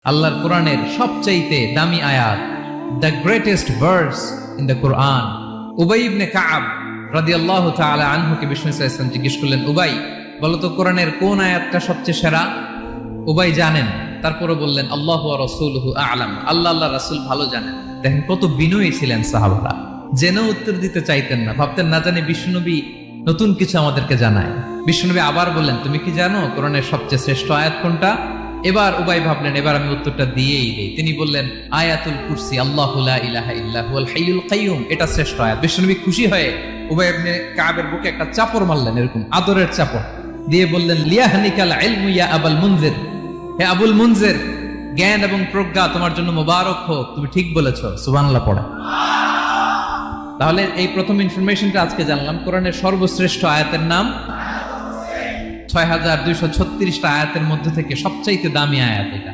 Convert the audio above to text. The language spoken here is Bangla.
আল্লাহর কোরআনের সবচাইতে দামি আয়াত, the greatest verse in the Quran. উবাই ইবনে কাব রাদিয়াল্লাহু তাআলা আনহুকে বিষ্ণু সাল্লাল্লাহু আলাইহি ওয়াসাল্লাম জিজ্ঞেস করলেন, উবাই বলো তো কোরআনের কোন আয়াতটা সবচেয়ে সেরা? উবাই জানেন, তারপরে বললেন আল্লাহু ওয়া রাসূলুহু আ'লাম, আল্লাহ আল্লাহ রাসূল ভালো জানেন। দেখেন কত বিনয়ী ছিলেন সাহাবারা, জেনেও উত্তর দিতে চাইতেন না, ভাবতেন না জানি বিশ্বনবী নতুন কিছু আমাদেরকে জানায়। বিশ্বনবী আবার বললেন, তুমি কি জানো কোরআনের সবচেয়ে শ্রেষ্ঠ আয়াত কোনটা? এবার উবাই ভাবলেন এবার আমি উত্তরটা দিয়েই দেই। তিনি বললেন আয়াতুল কুরসি, আল্লাহু লা ইলাহা ইল্লা হুয়াল হাইয়ুল কাইয়ুম, এটা শ্রেষ্ঠ আয়াত। বিশ্বনবী খুশি হয়ে উবাই ইবনে কাবের বুকে একটা চাপড় মারলেন, এরকম আদরের চাপড় দিয়ে বললেন, লিয়াহনিকাল ইলমু ইয়া আবুল মুনজির, হে আবুল মুনজির, জ্ঞান এবং প্রজ্ঞা তোমার জন্য মোবারক হোক, তুমি ঠিক বলেছো। সুবহানাল্লাহ পড়ে। তাহলে এই প্রথম ইনফরমেশনটা আজকে জানলাম, কোরআনের সর্বশ্রেষ্ঠ আয়াতের নাম ৬,২৩৬টা আয়াতের মধ্যে থেকে সবচাইতে দামি আয়াত এটা।